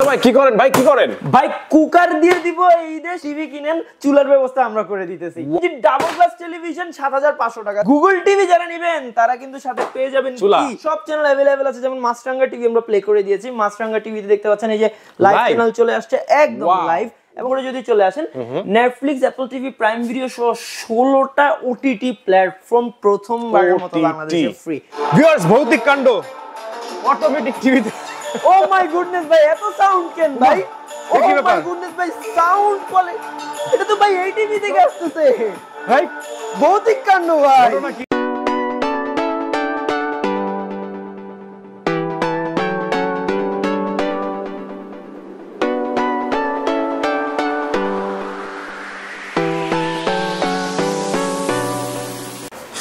ভাই কি করেন ভাই, কি করেন ভাই? কুকার দিয়ে দিব এই দে, টিভি কিনেন, চুলার ব্যবস্থা আমরা করে দিতেছি। এই ডাবল গ্লাস টেলিভিশন 7500 টাকা। গুগল টিভি যারা নেবেন তারা কিন্তু সাথে পেয়ে যাবেন কি সব চ্যানেল अवेलेबल আছে, যেমন মাছরাঙ্গা টিভি আমরা প্লে করে দিয়েছি। মাছরাঙ্গা টিভিতে দেখতে পাচ্ছেন এই যে লাইভ চ্যানেল চলে আসছে একদম লাইভ। এবং যদি চলে আসেন Netflix, Apple TV, prime video সহ 16টা ওটিটি প্ল্যাটফর্ম প্রথমবারের মতো বাংলাদেশে ফ্রি। ভিউয়ার্স, ভৌতিক কাণ্ড অটোমেটিক টিভিতে। ও মাই গুডনেস ভাই, এত সাউন্ড কেন ভাই? ও মাই গুডনেস ভাই, সাউন্ড কোয়ালিটি এটা তো ভাই এই টিভি থেকে আসছে ভাই। ভৌতিক কাণ্ড ভাই।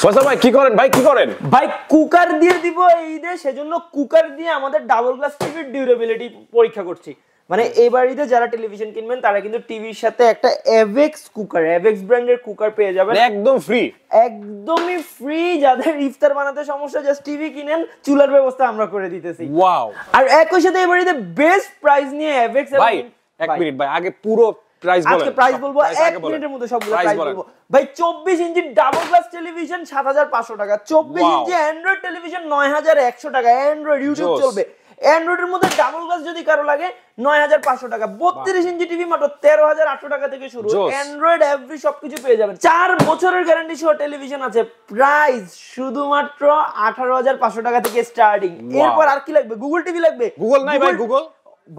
ফয়সাল ভাই কি করেন ভাই, কি করেন ভাই? কুকার দিয়ে দিব এই দে, সেজন্য কুকার দিয়ে আমাদের ডাবল গ্লাস টিভির ডিউরেবিলিটি পরীক্ষা করছি। মানে এবার ঈদে যারা টেলিভিশন কিনবেন তারা কিন্তু টিভির সাথে একটা এভেক্স কুকার, এভেক্স ব্র্যান্ডের কুকার পেয়ে যাবেন একদম ফ্রি, একদমই ফ্রি। যাদের ইফতার বানাতে সমস্যা, জাস্ট টিভি কিনেন, চুলার ব্যবস্থা আমরা করে দিতেছি। ওয়াও! আর একই সাথে এবার ঈদে বেস্ট প্রাইস নিয়ে এভেক্স। ভাই এক মিনিট ভাই, আগে পুরো প্রাইস বলেন। আজকে প্রাইস বলবো, 1 মিনিটের মধ্যে সবগুলো প্রাইস বলবো। ভাই 24 ইঞ্চি ডাবল গ্লাস টেলিভিশন 7500 টাকা। 24 ইঞ্চি অ্যান্ড্রয়েড টেলিভিশন 9100 টাকা। অ্যান্ড্রয়েড ইউটিউব চলবে। অ্যান্ড্রয়েডের মধ্যে ডাবল গ্লাস যদি কারো লাগে 9500 টাকা। 32 ইঞ্চি টিভি মাত্র 13800 টাকা থেকে শুরু। অ্যান্ড্রয়েড এভরি সবকিছু পেয়ে যাবেন। 4 বছরের গ্যারান্টি সহ টেলিভিশন আছে। প্রাইস শুধুমাত্র 18500 টাকা থেকে স্টার্টিং। এরপর আর কি লাগবে? গুগল টিভি লাগবে? গুগল নাই ভাই, গুগল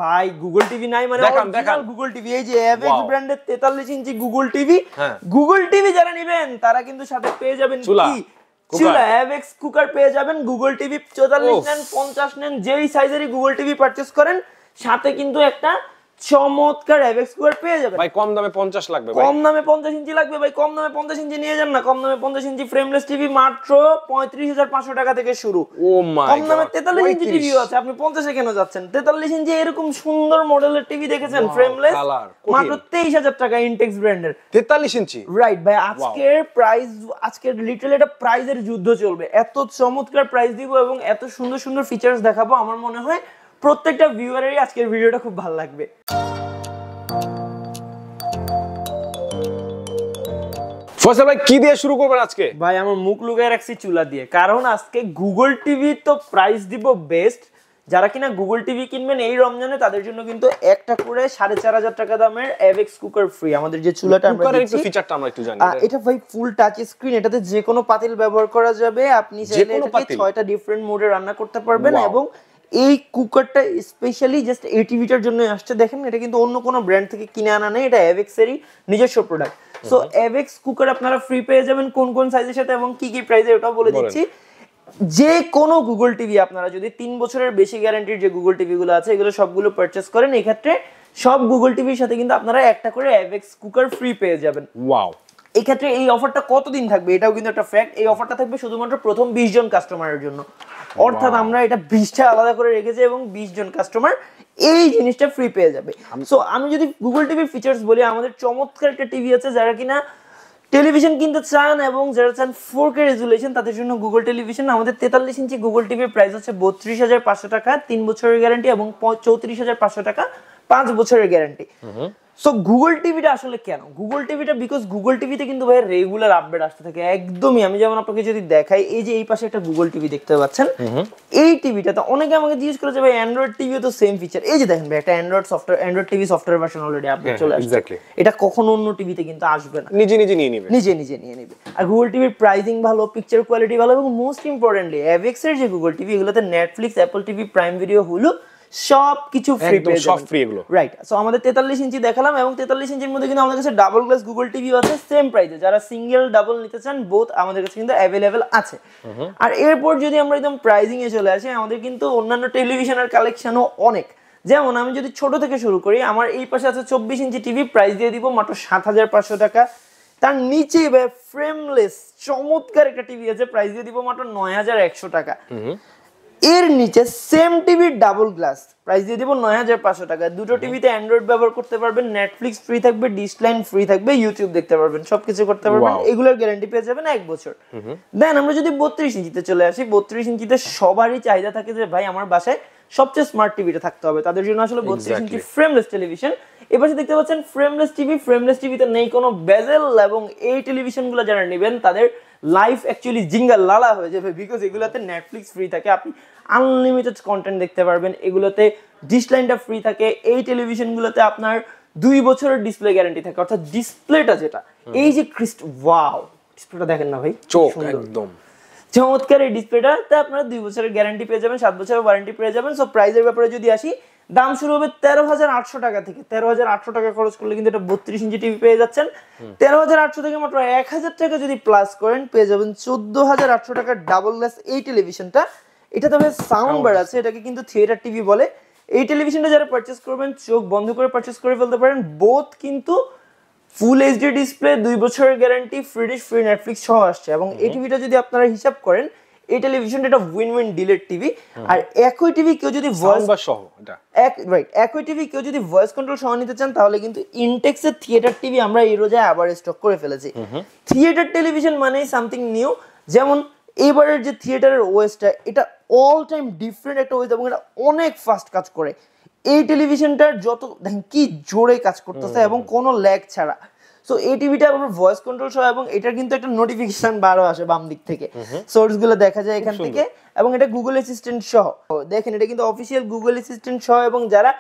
ভাই গুগল টিভি নাই মানে অরিজিনাল গুগল টিভি। এই যে এভেক্স ব্র্যান্ডের 43 ইঞ্চি গুগল টিভি। গুগল টিভি যারা নেবেন তারা কিন্তু সাথে পেয়ে যাবেন কি চুলা, এভেক্স কুকার পেয়ে যাবেন। গুগল টিভি 44 নেন, 50 নেন, যেই সাইজেরই গুগল টিভি পারচেজ করেন সাথে কিন্তু একটা চমৎকার এভেক্স কুকার পেয়ে যাবেন। ভাই কম দামে 50 লাগবে ভাই। কম দামে 50 ইঞ্চি লাগবে ভাই। কম দামে 50 ইঞ্চি নিয়ে যান না। কম দামে 50 ইঞ্চি ফ্রেমলেস টিভি মাত্র 35500 টাকা থেকে শুরু। ও মাই গড! কম দামে 43 ইঞ্চি টিভিও আছে। আপনি 50 এ কেন যাচ্ছেন? 43 ইঞ্চি এরকম সুন্দর মডেলের টিভি দেখেছেন ফ্রেমলেস মাত্র 23000 টাকা ইনটেক্স ব্র্যান্ডের 43 ইঞ্চি। রাইট ভাই, আজকের প্রাইস, আজকের লিটারালি এটা প্রাইজের যুদ্ধ চলবে। এত চমৎকার প্রাইস দিব এবং এত সুন্দর সুন্দর ফিচারস দেখাবো। আমার মনে হয় প্রত্যেকটা ভিউয়ারেরই আজকের ভিডিওটা খুব ভালো লাগবে। ফয়সাল ভাই কি দিয়ে শুরু করবেন আজকে? ভাই আমার মুখ লুকিয়ে রাখছি চুলা দিয়ে, কারণ আজকে গুগল টিভি তো প্রাইস দিব বেস্ট। যারা কিনা গুগল টিভি কিনবেন এই রমজানে তাদের জন্য কিন্তু একটা করে 4500 টাকা দামের এভেক্স কুকার ফ্রি। আমাদের যে চুলাটা আমরা দিচ্ছি, ফিচারটা আমরা একটু জানি। এটা ভাই ফুল টাচ স্ক্রিন। এটাতে যে কোনো পাতিল ব্যবহার করা যাবে। আপনি চাইলে এটাকে 6টা ডিফারেন্ট মোডে রান্না করতে পারবেন। এবং এই কুকারটা স্পেশালি জাস্ট এই টিভিটার জন্য আসছে। দেখেন এটা কিন্তু অন্য কোনো ব্র্যান্ড থেকে কিনে আনা নেই, এটা এভেক্সেরই নিজস্ব প্রোডাক্ট। সো এভেক্স কুকার আপনারা ফ্রি পেয়ে যাবেন কোন কোন সাইজের সাথে এবং কি কি প্রাইসে ওটাও বলে দিচ্ছি। যে কোনো গুগল টিভি আপনারা যদি 3 বছরের বেশি গ্যারান্টির যে গুগল টিভি গুলো আছে এগুলো সবগুলো পারচেজ করেন, এই ক্ষেত্রে সব গুগল টিভির সাথে কিন্তু আপনারা একটা করে এভেক্স কুকার ফ্রি পেয়ে যাবেন। ওয়াও! এই ক্ষেত্রে এই অফারটা কতদিন থাকবে এটাও কিন্তু একটা ফ্যাক্ট। এই অফারটা থাকবে শুধুমাত্র প্রথম 20 জন কাস্টমারের জন্য। অর্থাৎ আমরা এটা 20টা আলাদা করে রেখেছি এবং 20 জন কাস্টমার এই জিনিসটা ফ্রি পেয়ে যাবে। সো আমি যদি গুগল টিভির ফিচার্স বলি, আমাদের চমৎকার একটা টিভি আছে। যারা কিনা টেলিভিশন কিনতে চান এবং যারা চান 4K রেজুলেশন তাদের জন্য গুগল টেলিভিশন। আমাদের 43 ইঞ্চি গুগল টিভির প্রাইস হচ্ছে 32500 টাকা, 3 বছরের গ্যারান্টি, এবং 34500 টাকা 5 বছরের গ্যারান্টি। সো গুগল টিভিটা আসলে কেন? গুগল টিভিটা বিকজ গুগল টিভিতে কিন্তু ভাই রেগুলার আপডেট আসতে থাকে একদমই। আমি যেমন আপনাকে যদি দেখাই, এই যে এই পাশে একটা গুগল টিভি দেখতে পাচ্ছেন, এই টিভিটাতে অনেকে আমাকে জিজ্ঞেস করে যে ভাই অ্যান্ড্রয়েড টিভিও তো সেম ফিচার। এই যে দেখেন ভাই একটা Android TV software version already update চলে আসছে। এটা কখনো অন্য টিভিতে কিন্তু আসবে না, নিজে নিজে নিয়ে নেবে, নিজে নিয়ে নেবে। আর গুগল টিভির প্রাইসিং ভালো, পিকচার কোয়ালিটি ভালো, এবং মোস্ট ইম্পর্টেন্টলি এভেক্স এর যে গুগল টিভি এগুলোতে Netflix, Apple TV, prime video, Hulu সবকিছু ফ্রি পেয়ে যাবেন। সব ফ্রি এগুলো, রাইট। সো আমাদের 43 ইঞ্চি দেখালাম এবং 43 ইঞ্চির মধ্যে কিন্তু আমাদের কাছে ডাবল গ্লাস গুগল টিভি আছে সেম প্রাইসে। যারা সিঙ্গেল ডাবল নিতে চান বোথ আমাদের কাছে কিন্তু अवेलेबल আছে। আর এরপর যদি আমরা একদম প্রাইসিং এ চলে আসি, আমাদের কিন্তু অন্যান্য টেলিভিশনের কালেকশনও অনেক। যেমন আমি যদি ছোট থেকে শুরু করি, আমার এই পাশে আছে 24 ইঞ্চি টিভি, প্রাইস দিয়ে দিব মাত্র 7500 টাকা। তার নিচে ফ্রেমলেস চমৎকার একটা টিভি আছে, প্রাইস দিয়ে দিব মাত্র 9100 টাকা। এর নিচে same TV double glass price দিয়ে দিব 9500 টাকা। দুটো টিভিতে অ্যান্ড্রয়েড ব্যবহার করতে পারবেন, নেটফ্লিক্স ফ্রি থাকবে, ডিশ লাইন ফ্রি থাকবে, ইউটিউব দেখতে পারবেন, সবকিছু করতে পারবেন। এগুলোর গ্যারান্টি পেয়ে যাবেন 1 বছর। দেন আমরা যদি 32 ইঞ্চিতে চলে আসি, 32 ইঞ্চিতে সবারই চাহিদা থাকে যে ভাই আমার বাসায় সবচেয়ে স্মার্ট টিভিটা থাকতে হবে, তাদের জন্য আসলে 32 ইঞ্চি ফ্রেমলেস টেলিভিশন। এবার দেখতে পাচ্ছেন ফ্রেমলেস টিভি, ফ্রেমলেস টিভিতে নেই কোনো বেজেল, এবং এই টেলিভিশনগুলো যারা নেবেন তাদের লাইফ অ্যাকচুয়ালি জিঙ্গাল লালা হয়ে যাবে, বিকজ এগুলোতে নেটফ্লিক্স ফ্রি থাকে, আপনি আনলিমিটেড কন্টেন্ট দেখতে পারবেন, এগুলোতে ডিশ লাইনটা ফ্রি থাকে। এই টেলিভিশনগুলোতে আপনার 2 বছরের ডিসপ্লে গ্যারান্টি থাকে, অর্থাৎ ডিসপ্লেটা যেটা এই যে ওয়াও, ডিসপ্লেটা দেখেন না ভাই, চোখ একদম চমৎকার। এই ডিসপ্লেটাতে আপনারা 2 বছরের গ্যারান্টি পেয়ে যাবেন, 7 বছরের ওয়ারেন্টি পেয়ে যাবেন। সো প্রাইসের ব্যাপারে যদি আসি, দাম শুরু হবে 13,800 টাকা থেকে। 13,800 টাকা খরচ করলে কিন্তু এটা 32 ইঞ্চি টিভি পেয়ে যাচ্ছেন। 13,800 থেকে মাত্র 1,000 টাকা যদি প্লাস করেন পেয়ে যাবেন 14,800 টাকার ডাবল গ্লাস এই টেলিভিশনটা। এটা তবে সাউন্ড বার আছে, এটাকে কিন্তু থিয়েটার টিভি বলে। এই টেলিভিশনটা যারা পারচেজ করবেন চোখ বন্ধ করে পারচেজ করে ফেলতে পারেন। বোথ কিন্তু ফুল এইচডি ডিসপ্লে, 2 বছরের guarantee, free dish, free Netflix সহ আসছে। এবং এই টিভিটা যদি আপনারা হিসাব করেন, এই টেলিভিশনটা একটা উইন উইন ডিলের টিভি। আর একই টিভি কেউ যদি ভয়েস সহ এটা একই টিভি কেউ যদি ভয়েস কন্ট্রোল সহ নিতে চান, তাহলে কিন্তু ইনটেক্সের থিয়েটার টিভি আমরা এই রোজায় আবার স্টক করে ফেলেছি। থিয়েটার টেলিভিশন মানেই সামথিং নিউ। যেমন এবারের যে থিয়েটারের ওএসটা, এটা অল টাইম ডিফারেন্ট একটা ওএস, এবং এটা অনেক ফাস্ট কাজ করে। এই টেলিভিশনটার যত দেখেন কি জোরে কাজ করতেছে এবং কোনো ল্যাগ ছাড়া। সো এই টিভিটা আবার ভয়েস কন্ট্রোল সহ, এবং এটার কিন্তু একটা নোটিফিকেশন বারও আসে বাম দিক থেকে, সোর্স গুলো দেখা যায় এখান থেকে। এবং এটা গুগল অ্যাসিস্ট্যান্ট সহ, দেখেন এটা কিন্তু অফিসিয়াল গুগল অ্যাসিস্ট্যান্ট সহ। এবং যারা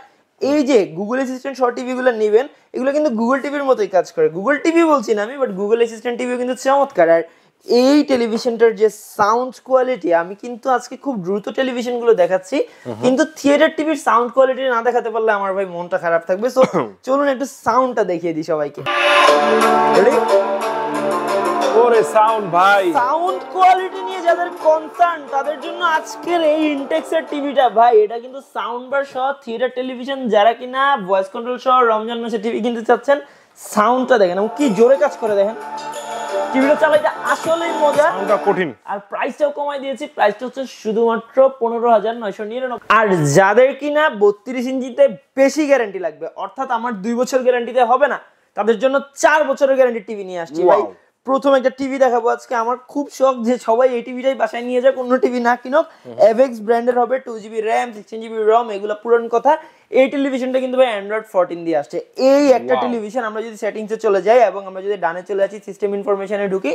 এই যে গুগল অ্যাসিস্ট্যান্ট সহ টিভি গুলো নেবেন, এগুলো কিন্তু গুগল টিভির মতোই কাজ করে। গুগল টিভি বলছি না আমি, বাট গুগল অ্যাসিস্ট্যান্ট টিভিও কিন্তু চমৎকার। আর এই টেলিভিশনটার যে সাউন্ড কোয়ালিটি, আমি কিন্তু আজকে খুব দ্রুত টেলিভিশন গুলো দেখাচ্ছি, কিন্তু থিয়েটার টিভির সাউন্ড কোয়ালিটি না দেখাতে পারলে আমার ভাই মনটা খারাপ থাকবে। সো চলুন একটু সাউন্ডটা দেখিয়ে দিই সবাইকে। ওরে সাউন্ড ভাই, সাউন্ড কোয়ালিটি নিয়ে যাদের কনসার্ন তাদের জন্য আজকের এই ইনটেক্সের টিভিটা ভাই, এটা কিন্তু সাউন্ড বার সহ থিয়েটার টেলিভিশন। যারা কিনা ভয়েস কন্ট্রোল সহ রমজান মাসে টিভি কিনতে চাচ্ছেন, সাউন্ডটা দেখেন এবং কি জোরে কাজ করে দেখেন। টিভিটা চালাইতে আসলেই মজা, সাউন্ডটা কঠিন। আর প্রাইসটাও কমাই দিয়েছি, প্রাইসটা হচ্ছে শুধুমাত্র 15,999। আর যাদের কিনা 32 ইঞ্চিতে বেশি গ্যারান্টি লাগবে, অর্থাৎ আমার 2 বছর গ্যারান্টিতে হবে না, তাদের জন্য 4 বছরের গ্যারান্টি টিভি নিয়ে আসছি ভাই। প্রথম একটা টিভি দেখাবো আজকে। আমার খুব শখ যে সবাই এই টিভিটাই বাসায় নিয়ে যাক, অন্য টিভি না কিনুক। এভেক্স ব্র্যান্ডের হবে, 2GB RAM, 16GB ROM, এগুলো পুরান কথা। এই টেলিভিশনটা কিন্তু ভাই অ্যান্ড্রয়েড 14 দিয়ে আসছে। এই একটা টেলিভিশন আমরা যদি সেটিংসে চলে যাই এবং আমরা যদি ডানে চলে আসি সিস্টেম ইনফরমেশনে ঢুকি,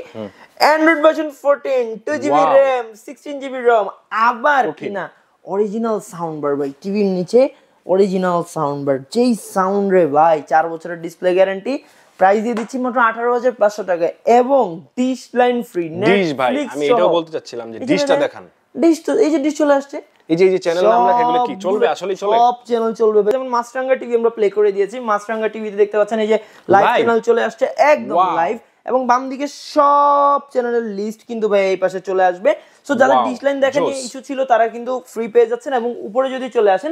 Android version 14, 2GB RAM, 16GB ROM, আবার কিনা অরিজিনাল সাউন্ড বার ভাই, টিভির নিচে অরিজিনাল সাউন্ড বার, যেই সাউন্ড রে ভাই। 4 বছরের ডিসপ্লে গ্যারান্টি, প্রাইস দিয়ে দিচ্ছি মাত্র 18,500 টাকা, এবং ডিশ লাইন ফ্রি। ডিশ ভাই, আমি এটাও বলতে চাচ্ছিলাম যে ডিশটা দেখান। ডিশ তো এই যে ডিশ চলে আসছে, এই যে চ্যানেল আমরা এগুলো কি চলবে, আসলে চলে সব চ্যানেল চলবে। যেমন মাছরাঙ্গা টিভি আমরা প্লে করে দিয়েছি, মাছরাঙ্গা টিভিতে দেখতে পাচ্ছেন এই যে লাইভ চ্যানেল চলে আসছে একদম লাইভ, এবং বাম দিকে সব চ্যানেলের লিস্ট কিন্তু ভাই এই পাশে চলে আসবে। সো যারা ডিশ লাইন দেখেন ইস্যু ছিল তারা কিন্তু ফ্রি পেয়ে যাচ্ছেন। এবং উপরে যদি চলে আসেন,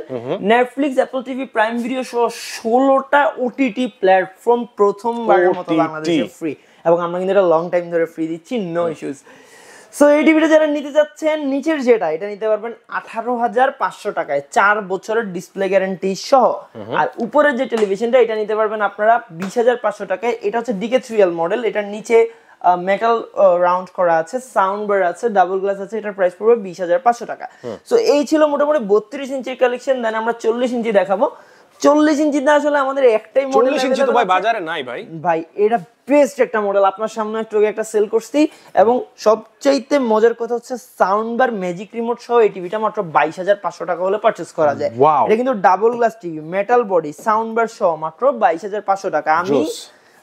Netflix, Apple TV, prime video সহ 16টা ওটিটি প্ল্যাটফর্ম প্রথমবারের মতো বাংলাদেশে ফ্রি, এবং আমরা কিন্তু এটা লং টাইম ধরে ফ্রি দিচ্ছি, নো ইস্যুস। সো এই টিভিটা যারা নিতে যাচ্ছেন, নিচের যেটা এটা নিতে পারবেন 18,500 টাকায়, 4 বছরের ডিসপ্লে গ্যারান্টি সহ। আর উপরের যে টেলিভিশনটা এটা নিতে পারবেন আপনারা 20,500 টাকায়। এটা হচ্ছে DK3L মডেল, এটার নিচে মেটাল রাউন্ড করা আছে, সাউন্ড বার আছে, ডাবল গ্লাস আছে, এটার প্রাইস পড়বে 20,500 টাকা। সো এই ছিল মোটামুটি 32 ইঞ্চির কালেকশন। দেন আমরা 40 ইঞ্চি দেখাবো। 40 ইঞ্চিতে আসলে আমাদের একটাই মডেল, 40 ইঞ্চি তো ভাই বাজারে নাই ভাই। ভাই এটা বেস্ট একটা মডেল, আপনার সামনে একটু একটা সেল করছি। এবং সবচাইতে মজার কথা হচ্ছে সাউন্ড বার, ম্যাজিক রিমোট সহ এই টিভিটা মাত্র 22,500 টাকা হলে পারচেজ করা যায়। এটা কিন্তু double glass TV, metal body, sound bar সহ মাত্র 22,500 টাকা। আমি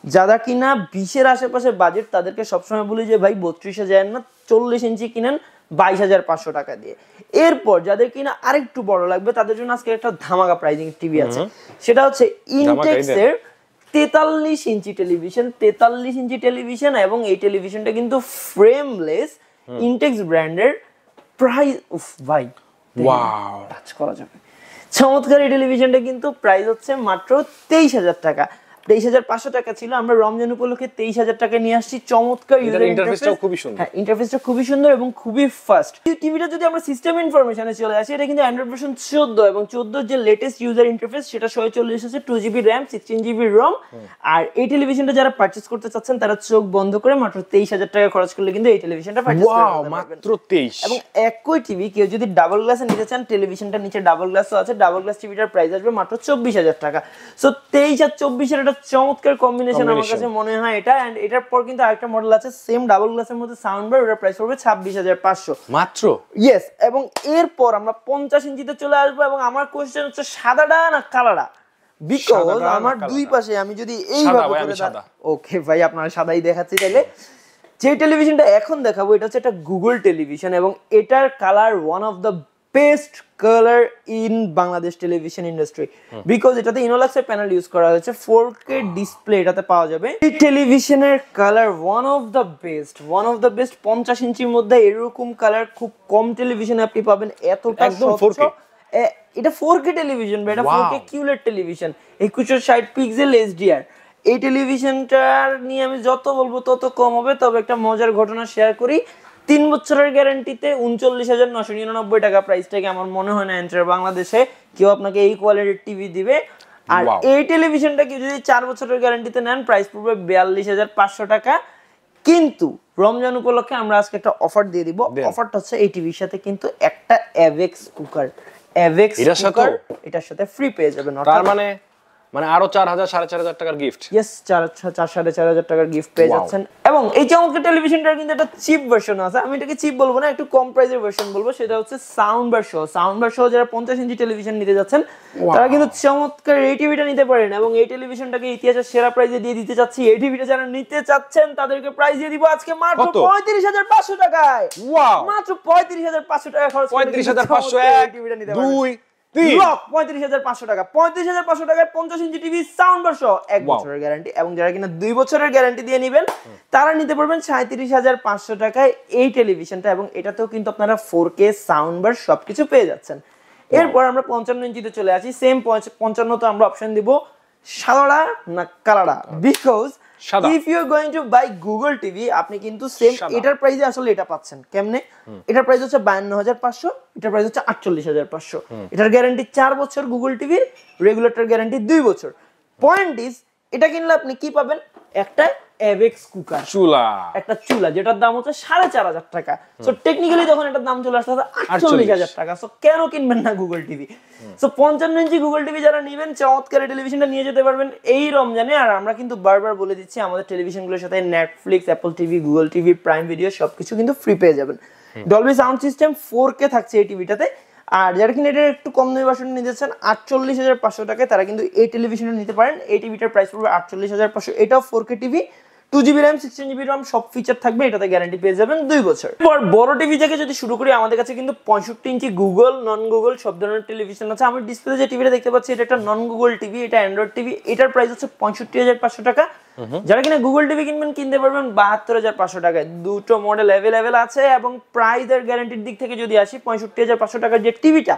যারা কিনা 20-এর আশেপাশে বাজেট, তাদেরকে সবসময় বলি যে ভাই 32,000 না, 40 ইঞ্চি কিনেন 22,500 টাকা দিয়ে। এরপর যাদের কিনা আরেকটু বড় লাগবে, তাদের জন্য আজকে একটা ধামাকা প্রাইজিং টিভি আছে, সেটা হচ্ছে ইনটেক্সের 43 ইঞ্চি টেলিভিশন। 43 ইঞ্চি টেলিভিশন, এবং এই টেলিভিশনটা কিন্তু ফ্রেমলেস, ইনটেক্স ব্র্যান্ডের। প্রাইস ভাই ওয়াও, টাচ করা যাবে, চমৎকার। এই টেলিভিশনটা কিন্তু প্রাইস হচ্ছে মাত্র 23,000 টাকা। 23,500 টাকা ছিল, আমরা রমজান উপলক্ষে 23,000 টাকা নিয়ে আসছি। চমৎকার ইউজার ইন্টারফেসটাও খুবই সুন্দর। হ্যাঁ, ইন্টারফেসটা খুবই সুন্দর এবং খুবই ফাস্ট। টিভিটা যদি আমরা সিস্টেম ইনফরমেশনে চলে আসি, এটা কিন্তু অ্যান্ড্রয়েড ভার্সন 14 এবং 14 যে লেটেস্ট ইউজার ইন্টারফেস সেটা সহ চলে এসেছে 2GB RAM 16GB ROM। আর এই টেলিভিশনটা যারা পারচেজ করতে চাচ্ছেন তারা চোখ বন্ধ করে মাত্র 23,000 টাকা খরচ করলে কিন্তু এই টেলিভিশনটা পারচেজ করতে ওয়াও, পারবেন। মাত্র 23। এবং একই টিভি কেউ যদি ডাবল গ্লাসে নিতে চান, টেলিভিশনটা নিচে ডাবল গ্লাসও আছে, ডাবল গ্লাস টিভিটার প্রাইস আসবে মাত্র 24,000 টাকা। সো 23 আর 24 এর একটা চমৎকার কম্বিনেশন আমার কাছে মনে হয় এটা। এন্ড এটার পর কিন্তু আরেকটা মডেল আছে সেম ডাবল গ্লাসের মধ্যে সাউন্ড বার, ওটার প্রাইস পড়বে 26,500 মাত্র। ইয়েস। এবং এরপর আমরা 50 ইঞ্চিতে চলে আসবো এবং আমার কোশ্চেন হচ্ছে সাদাটা না কালাটা, বিকজ আমার দুই পাশে আমি যদি এইভাবে করে ওকে ভাই আপনারা সাদাই দেখাচ্ছি, তাহলে যে টেলিভিশনটা এখন দেখাবো এটা হচ্ছে একটা গুগল টেলিভিশন এবং এটার colour one of the best colour in Bangladesh television industry, because এটাতে ইনোলাক্সের প্যানেল ইউজ করা হয়েছে, 4K ডিসপ্লে এটাতে পাওয়া যাবে। এই টেলিভিশনের colour one of the best, 50 ইঞ্চির মধ্যে এরকম কালার খুব কম টেলিভিশনে আপনি পাবেন। এতটা একদম 4K। এটা 4K টেলিভিশন, এটা 4K কিউলেট টেলিভিশন, 2160 পিক্সেল HDR। এই টেলিভিশনটার নিয়ে আমি যত বলবো তত কম হবে। তবে একটা মজার ঘটনা শেয়ার করি, 3 বছরের গ্যারান্টিতে 39,999 টাকা প্রাইস থেকে আমার মনে হয় না এন্টার বাংলাদেশে কেউ আপনাকে এই কোয়ালিটির টিভি দিবে। আর এই টেলিভিশনটা কেউ যদি 4 বছরের গ্যারান্টিতে নেন প্রাইস পড়বে 42,500 টাকা। কিন্তু রমজান উপলক্ষে আমরা আজকে একটা অফার দিয়ে দিব। অফারটা হচ্ছে এই টিভির সাথে কিন্তু একটা অ্যাভেক্স কুকার, অ্যাভেক্স কুকার এটার সাথে ফ্রি পেয়ে যাবেন। তার মানে আরো 4,000 4,500 টাকার গিফট। ইয়েস, 4,500 টাকার গিফট পেয়ে যাচ্ছেন। এবং এই চমৎকার টেলিভিশনটার কিন্তু একটা চিপ ভার্সন আছে, আমি এটাকে চিপ বলবো না, একটু কম প্রাইসের ভার্সন বলবো, সেটা হচ্ছে সাউন্ড বার সহ। সাউন্ড বার সহ যারা 50 ইঞ্চি টেলিভিশন নিতে যাচ্ছেন তারা কিন্তু চমৎকার এই টিভিটা নিতে পারেন। এবং এই টেলিভিশনটাকে ইতিহাসের সেরা প্রাইসে দিয়ে দিতে চাচ্ছি। এই টিভিটা যারা নিতে চাচ্ছেন তাদেরকে প্রাইস দিয়ে দিব আজকে মাত্র 35,500 টাকায়। ওয়াও, মাত্র 35,500 টাকা খরচ করে 35,500 এই টিভিটা নিতে পারেন। 2 3 35,500 টাকা, 35,500 টাকায় 50 ইঞ্চি টিভি সাউন্ড বার সহ 1 বছরের গ্যারান্টি। এবং যারা কিনা 2 বছরের গ্যারান্টি দিয়ে নেবেন তারা নিতে পারবেন 37,500 টাকায় এই টেলিভিশনটা। এবং এটাতেও কিন্তু আপনারা 4K সাউন্ড বার সবকিছু পেয়ে যাচ্ছেন। এরপর আমরা 55 ইঞ্চিতে চলে আসি। সেম 55 তো আমরা অপশন দিব সাদাটা না কালাটা, because if you are going to buy Google TV আপনি কিন্তু সেম এটার প্রাইসে আসলে এটা পাচ্ছেন। কেমনে? এটার প্রাইস হচ্ছে 52,500, এটার প্রাইস হচ্ছে 48,500। এটার গ্যারান্টি 4 বছর গুগল টিভির, রেগুলেটর গ্যারান্টি 2 বছর। পয়েন্ট ইজ এটা কিনলে আপনি কি পাবেন? একটা অ্যাভেক্স কুকার, চুলা, একটা চুলা যেটার দাম হচ্ছে 4,500 টাকা। সো টেকনিক্যালি যখন এটার দাম চলে আসছে 48,000 টাকা। সো কেন কিনবেন না গুগল টিভি? সো 55 ইঞ্চি গুগল টিভি যারা নেবেন চমৎকার টেলিভিশনটা নিয়ে যেতে পারবেন এই রমজানে। আর আমরা কিন্তু বারবার বলে দিচ্ছি আমাদের টেলিভিশনগুলোর সাথে Netflix, Apple TV, Google TV, prime video সবকিছু কিন্তু ফ্রি পেয়ে যাবেন। ডলবি সাউন্ড সিস্টেম 4K থাকছে এই টিভিটাতে। আর যারা কিনা এটার একটু কম দামি ভার্সন নিতে চান 48,500 টাকায় তারা কিন্তু এই টেলিভিশনটা নিতে পারেন। এই টিভিটার প্রাইস পড়বে 48,500। এটাও 4K TV, 2GB RAM 16GB ROM সব ফিচার থাকবে, এটাতে গ্যারান্টি পেয়ে যাবেন 2 বছর। এরপর বড় টিভি থেকে যদি শুরু করি আমাদের কাছে কিন্তু 65 ইঞ্চি গুগল, নন গুগল সব ধরনের টেলিভিশন আছে। আমি ডিসপ্লেতে যে টিভিটা দেখতে পাচ্ছি এটা একটা নন গুগল টিভি, এটা অ্যান্ড্রয়েড টিভি। এটার প্রাইস হচ্ছে 65,500 টাকা। যারা কিনা গুগল টিভি কিনবেন কিনতে পারবেন 72,500 টাকায়। দুটো মডেল অ্যাভেলেবেল আছে। এবং প্রাইস আর গ্যারান্টির দিক থেকে যদি আসি 65,500 টাকার যে টিভিটা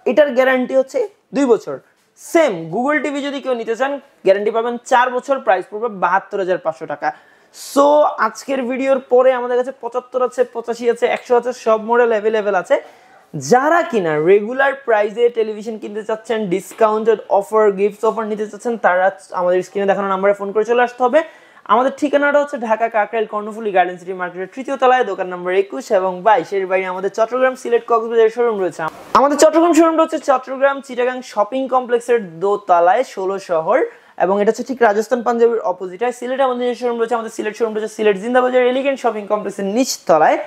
এটার গ্যারান্টি হচ্ছে 2 বছর। সেম গুগল টিভি যদি কেউ নিতে চান গ্যারান্টি পাবেন 4 বছর, প্রাইস পড়বে 72,500 টাকা। সো আজকের ভিডিওর পরে আমাদের কাছে 75 আছে, 85 আছে, 100 আছে, সব মডেল অ্যাভেলেবেল আছে। যারা কিনা রেগুলার প্রাইসে টেলিভিশন কিনতে চাচ্ছেন, ডিসকাউন্টেড অফার, গিফট অফার নিতে চাচ্ছেন তারা আমাদের স্ক্রিনে দেখানো নাম্বারে ফোন করে চলে আসতে হবে। আমাদের ঠিকানাটা হচ্ছে ঢাকা কাকরাইল কর্ণফুলী গার্ডেন সিটি মার্কেটের 3য় তলায়, দোকান নম্বর 21 এবং 22 এর বাইরে আমাদের চট্টগ্রাম, সিলেট, কক্সবাজার শোরুম রয়েছে। আমাদের চট্টগ্রাম শোরুমটা হচ্ছে চট্টগ্রাম চিটাগাং শপিং কমপ্লেক্সের দোতলায় 16 শহর, এবং এটা হচ্ছে ঠিক রাজস্থান পাঞ্জাবের অপোজিটে। সিলেটে আমাদের শোরুম রয়েছে, আমাদের সিলেট শোরুম রয়েছে সিলেট জিন্দাবাজার এলিগেন্ট শপিং কমপ্লেক্সের নিচ তলায়।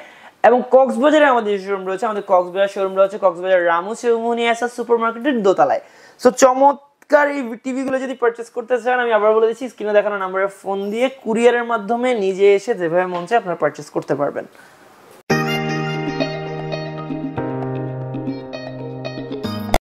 এবং কক্সবাজারে আমাদের শোরুম রয়েছে, আমাদের কক্সবাজার শোরুম রয়েছে কক্সবাজার রামু চৌমুহনী এসএস সুপারমার্কেটের দোতলায়। সো চমৎকার এই টিভিগুলো যদি পারচেজ করতে চান আমি আবার বলে দিচ্ছি স্ক্রিনে দেখানো নাম্বারে ফোন দিয়ে কুরিয়ারের মাধ্যমে নিজে এসে যেভাবে মন চায় আপনারা পারচেজ করতে পারবেন।